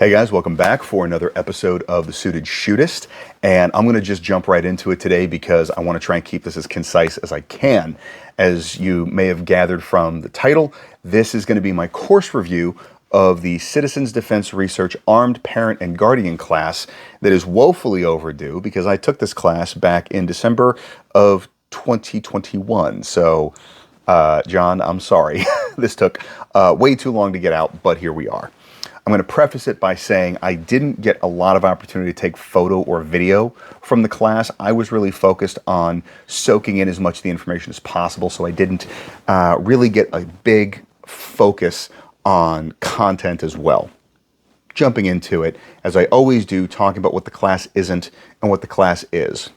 Hey guys, welcome back for another episode of The Suited Shootist, and I'm going to just jump right into it today because I want to try and keep this as concise as I can. As you may have gathered from the title, this is going to be my course review of the Citizens Defense Research Armed Parent and Guardian class that is woefully overdue because I took this class back in December of 2021. So, John, I'm sorry. This took way too long to get out, but here we are. I'm going to preface it by saying I didn't get a lot of opportunity to take photo or video from the class. I was really focused on soaking in as much of the information as possible, so I didn't really get a big focus on content as well. Jumping into it, as I always do, talking about what the class isn't and what the class is.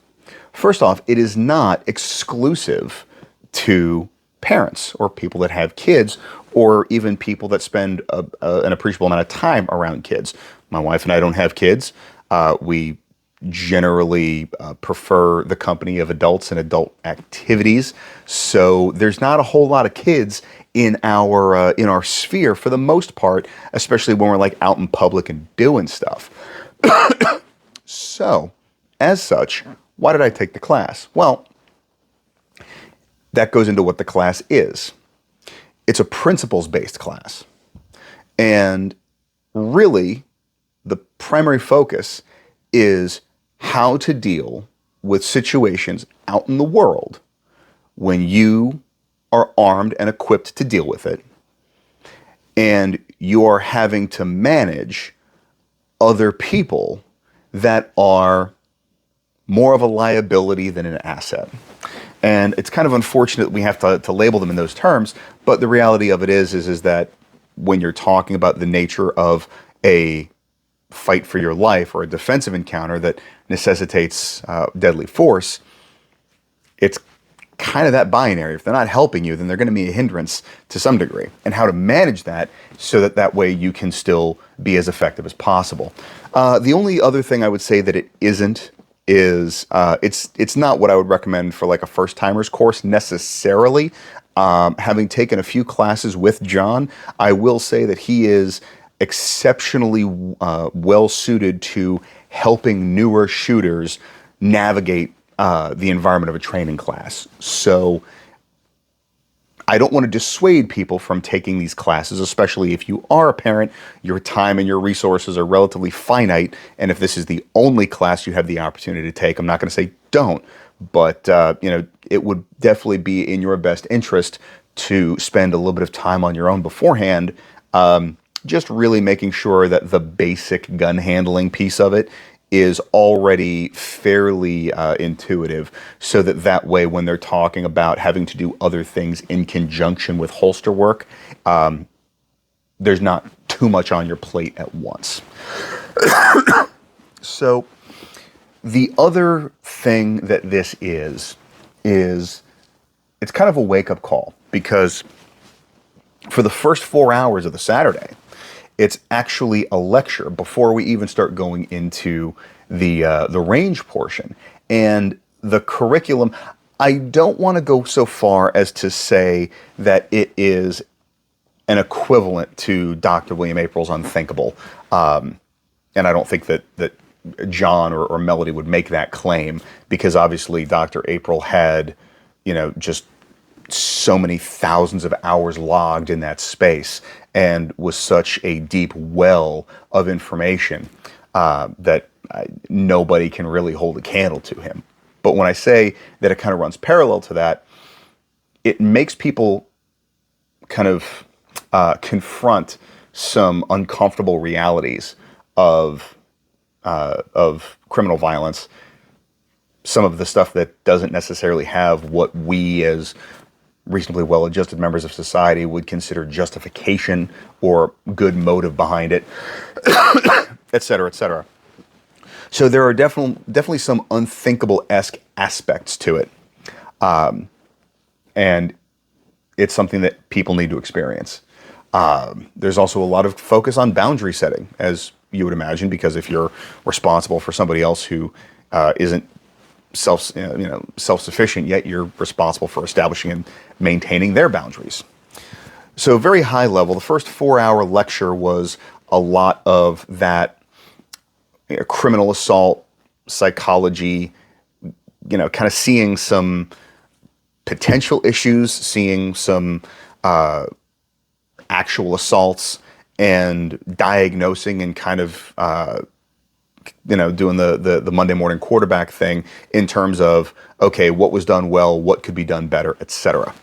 First off, it is not exclusive to parents or people that have kids or even people that spend an appreciable amount of time around kids. My wife and I don't have kids. We generally prefer the company of adults and adult activities. So there's not a whole lot of kids in our sphere for the most part, especially when we're like out in public and doing stuff. So, as such, why did I take the class? Well, that goes into what the class is. It's a principles-based class. And really, the primary focus is how to deal with situations out in the world when you are armed and equipped to deal with it, and you are having to manage other people that are more of a liability than an asset. And it's kind of unfortunate that we have to label them in those terms, but the reality of it is that when you're talking about the nature of a fight for your life or a defensive encounter that necessitates deadly force, it's kind of that binary. If they're not helping you, then they're going to be a hindrance to some degree. And how to manage that so that way you can still be as effective as possible. The only other thing I would say that it isn't is it's not what I would recommend for like a first-timers course necessarily. Having taken a few classes with John, I will say that he is exceptionally well suited to helping newer shooters navigate the environment of a training class. So I don't want to dissuade people from taking these classes, especially if you are a parent. Your time and your resources are relatively finite, and if this is the only class you have the opportunity to take, I'm not going to say don't, but it would definitely be in your best interest to spend a little bit of time on your own beforehand, just really making sure that the basic gun handling piece of it is already fairly intuitive, so that way when they're talking about having to do other things in conjunction with holster work, there's not too much on your plate at once. So the other thing that this is it's kind of a wake-up call, because for the first 4 hours of the Saturday, it's actually a lecture before we even start going into the range portion. And the curriculum, I don't want to go so far as to say that it is an equivalent to Dr. William April's Unthinkable. And I don't think that John or Melody would make that claim, because obviously Dr. April had, just so many thousands of hours logged in that space and was such a deep well of information that nobody can really hold a candle to him. But when I say that it kind of runs parallel to that, it makes people kind of confront some uncomfortable realities of criminal violence, some of the stuff that doesn't necessarily have what we as reasonably well-adjusted members of society would consider justification or good motive behind it, et cetera, et cetera. So there are definitely some unthinkable-esque aspects to it. And it's something that people need to experience. There's also a lot of focus on boundary setting, as you would imagine, because if you're responsible for somebody else who isn't self-sufficient, yet you're responsible for establishing and maintaining their boundaries. So very high level, the first 4-hour lecture was a lot of that criminal assault psychology, kind of seeing some potential issues, seeing some actual assaults, and diagnosing and kind of doing the Monday morning quarterback thing in terms of, okay, what was done well, what could be done better, etc.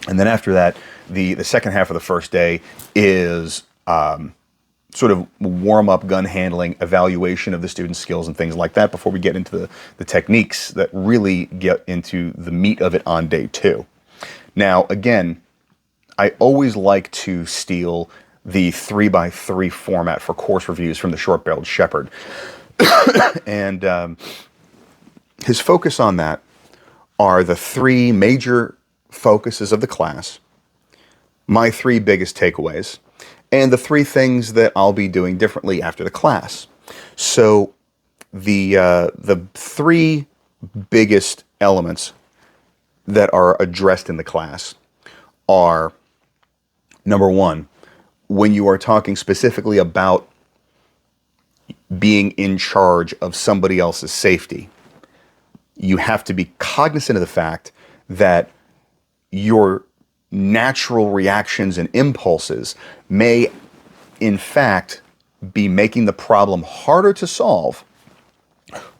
And then after that, the second half of the first day is sort of warm-up gun handling, evaluation of the student's skills and things like that before we get into the techniques that really get into the meat of it on day 2. Now, again, I always like to steal the 3x3 format for course reviews from the short-barreled Shepherd. And his focus on that are the 3 major focuses of the class, my 3 biggest takeaways, and the 3 things that I'll be doing differently after the class. So the 3 biggest elements that are addressed in the class are, number 1, when you are talking specifically about being in charge of somebody else's safety, you have to be cognizant of the fact that your natural reactions and impulses may, in fact, be making the problem harder to solve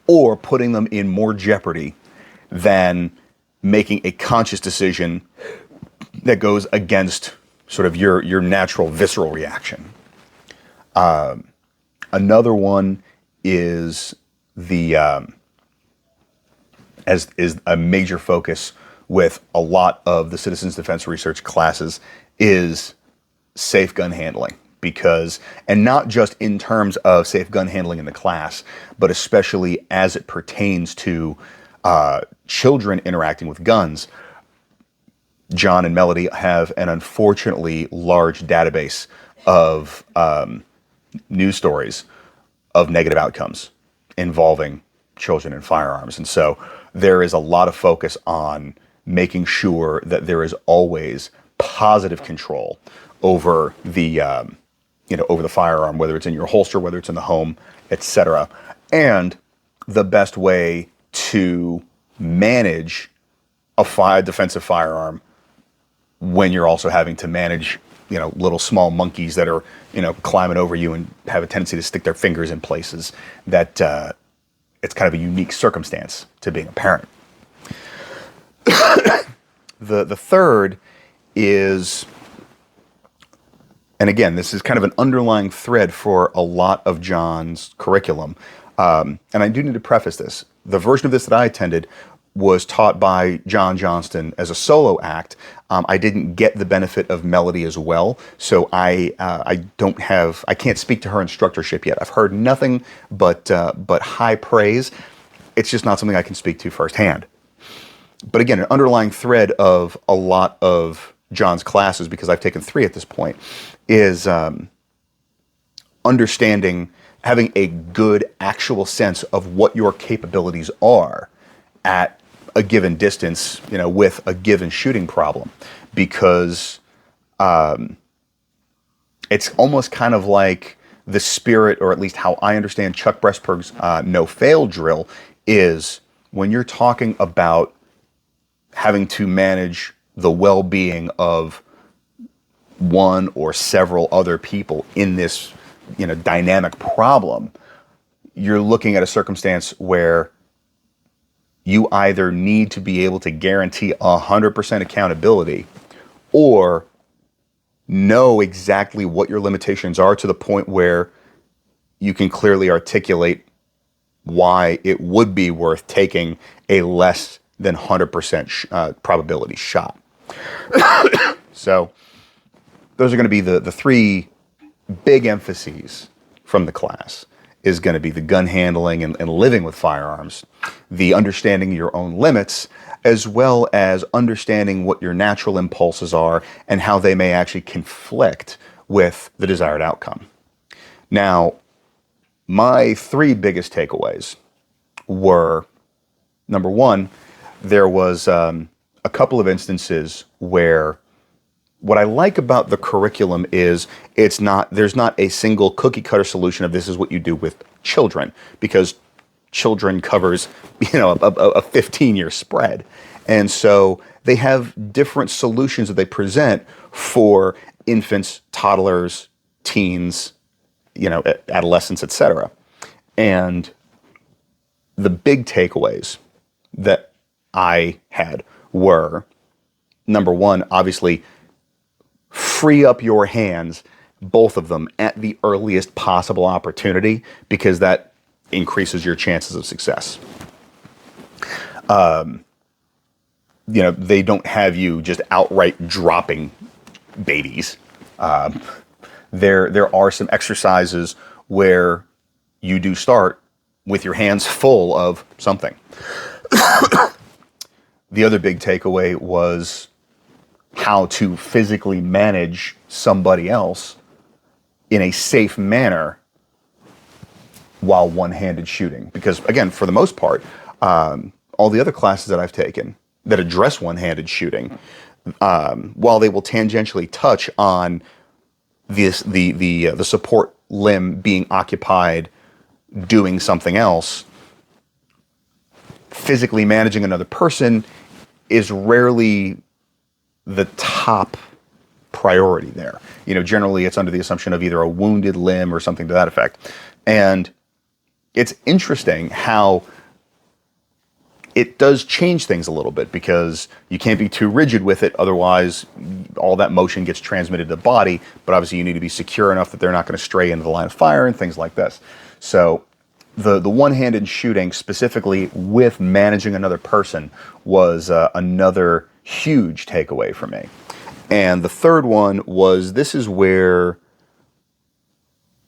or putting them in more jeopardy than making a conscious decision that goes against sort of your natural visceral reaction. Another one is as is a major focus with a lot of the citizens defense research classes is safe gun handling. Because, and not just in terms of safe gun handling in the class, but especially as it pertains to children interacting with guns. John and Melody have an unfortunately large database of news stories of negative outcomes involving children and firearms. And so there is a lot of focus on making sure that there is always positive control over the over the firearm, whether it's in your holster, whether it's in the home, etc. And the best way to manage a defensive firearm when you're also having to manage, little small monkeys that are, climbing over you and have a tendency to stick their fingers in places that it's kind of a unique circumstance to being a parent. The third is, and again, this is kind of an underlying thread for a lot of John's curriculum. And I do need to preface this. The version of this that I attended was taught by John Johnston as a solo act. I didn't get the benefit of Melody as well, so I can't speak to her instructorship yet. I've heard nothing but high praise. It's just not something I can speak to firsthand. But again, an underlying thread of a lot of John's classes, because I've taken 3 at this point, is understanding, having a good actual sense of what your capabilities are at a given distance, with a given shooting problem, because it's almost kind of like the spirit, or at least how I understand Chuck Pressburg's no-fail drill, is when you're talking about having to manage the well-being of one or several other people in this, dynamic problem, you're looking at a circumstance where you either need to be able to guarantee 100% accountability or know exactly what your limitations are to the point where you can clearly articulate why it would be worth taking a less than 100% probability shot. So those are going to be the 3 big emphases from the class. Is going to be the gun handling and living with firearms, the understanding your own limits, as well as understanding what your natural impulses are and how they may actually conflict with the desired outcome. Now, my 3 biggest takeaways were, number 1, there was a couple of instances where what I like about the curriculum is there's not a single cookie cutter solution of this is what you do with children, because children covers, a 15-year spread. And so they have different solutions that they present for infants, toddlers, teens, adolescents, etc. And the big takeaways that I had were, number one, obviously, free up your hands, both of them, at the earliest possible opportunity, because that increases your chances of success. They don't have you just outright dropping babies. There are some exercises where you do start with your hands full of something. The other big takeaway was how to physically manage somebody else in a safe manner while one-handed shooting. Because, again, for the most part, all the other classes that I've taken that address one-handed shooting, while they will tangentially touch on the support limb being occupied doing something else, physically managing another person is rarely the top priority there. Generally it's under the assumption of either a wounded limb or something to that effect. And it's interesting how it does change things a little bit, because you can't be too rigid with it, otherwise all that motion gets transmitted to the body, but obviously you need to be secure enough that they're not going to stray into the line of fire and things like this. So the one-handed shooting, specifically with managing another person, was another huge takeaway for me. And the third one was, this is where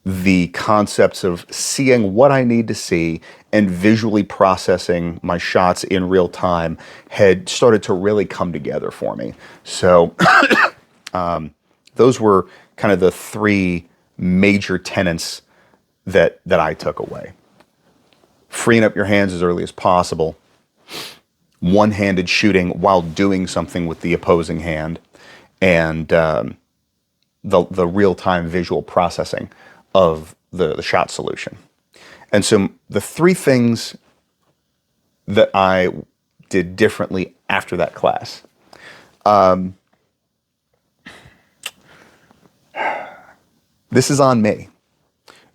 the concepts of seeing what I need to see and visually processing my shots in real time had started to really come together for me. So those were kind of the three major tenets that I took away. Freeing up your hands as early as possible, one-handed shooting while doing something with the opposing hand, and the real-time visual processing of the shot solution. And so the three things that I did differently after that class. This is on me,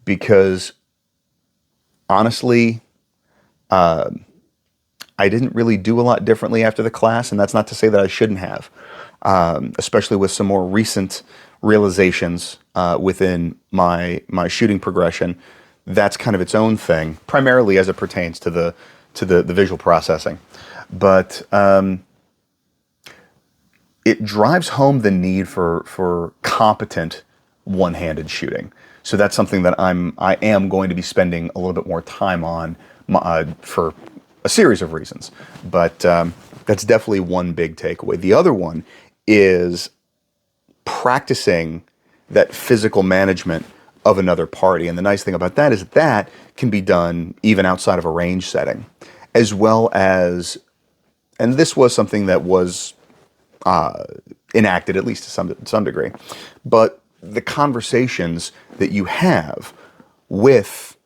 because honestly, I didn't really do a lot differently after the class, and that's not to say that I shouldn't have, especially with some more recent realizations within my shooting progression. That's kind of its own thing, primarily as it pertains to the visual processing. But it drives home the need for competent one-handed shooting. So that's something that I am going to be spending a little bit more time on for a series of reasons. But that's definitely one big takeaway. The other one is practicing that physical management of another party. And the nice thing about that is that can be done even outside of a range setting, as well as, and this was something that was enacted at least to some degree, but the conversations that you have with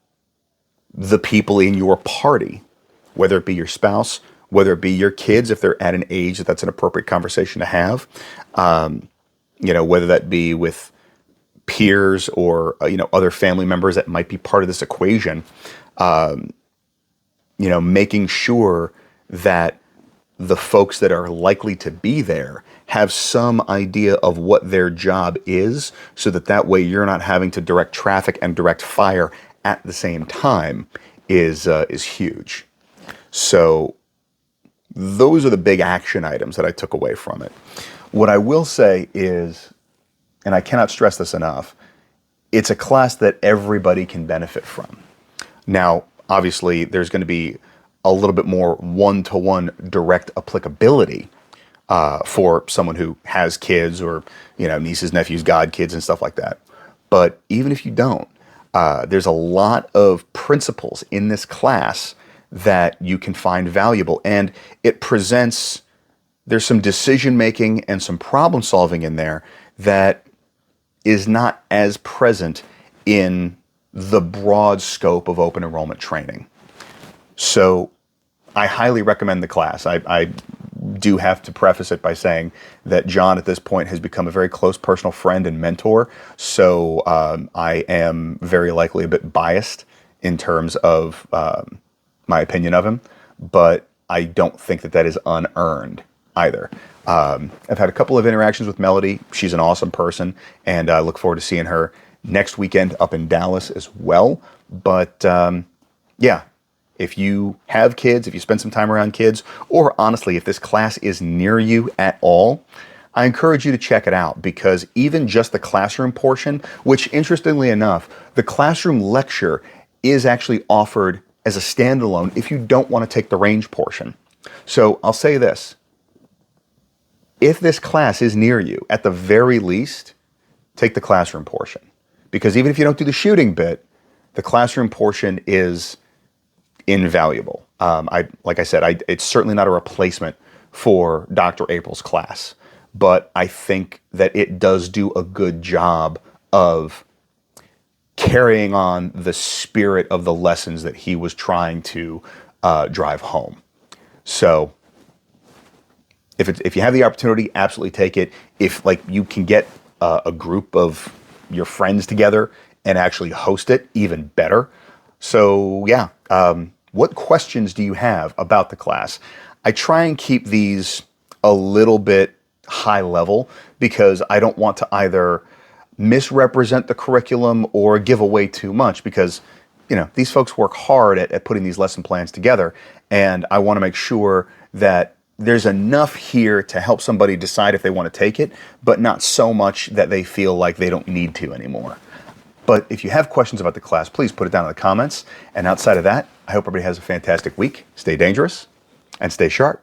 the people in your party, whether it be your spouse, whether it be your kids, if they're at an age that's an appropriate conversation to have, whether that be with peers or other family members that might be part of this equation, making sure that the folks that are likely to be there have some idea of what their job is, so that way you're not having to direct traffic and direct fire at the same time is huge. So those are the big action items that I took away from it. What I will say is, and I cannot stress this enough, it's a class that everybody can benefit from. Now, obviously, there's going to be a little bit more one-to-one direct applicability for someone who has kids or, nieces, nephews, godkids, and stuff like that. But even if you don't, there's a lot of principles in this class that you can find valuable, and it presents there's some decision making and some problem solving in there that is not as present in the broad scope of open enrollment training. So I highly recommend the class. I do have to preface it by saying that John at this point has become a very close personal friend and mentor. So I am very likely a bit biased in terms of my opinion of him, but I don't think that that is unearned either. I've had a couple of interactions with Melody. She's an awesome person, and I look forward to seeing her next weekend up in Dallas as well. But yeah, if you have kids, if you spend some time around kids, or honestly, if this class is near you at all, I encourage you to check it out, because even just the classroom portion, which interestingly enough, the classroom lecture is actually offered as a standalone if you don't want to take the range portion. So I'll say this. If this class is near you, at the very least, take the classroom portion. Because even if you don't do the shooting bit, the classroom portion is invaluable. Like I said, it's certainly not a replacement for Dr. April's class, but I think that it does do a good job of carrying on the spirit of the lessons that he was trying to drive home. So if you have the opportunity, absolutely take it. If you can get a group of your friends together and actually host it, even better. So yeah, what questions do you have about the class? I try and keep these a little bit high level because I don't want to either misrepresent the curriculum or give away too much, because these folks work hard at putting these lesson plans together, and I want to make sure that there's enough here to help somebody decide if they want to take it, but not so much that they feel like they don't need to anymore. But if you have questions about the class, please put it down in the comments. And outside of that, I hope everybody has a fantastic week. Stay dangerous and stay sharp.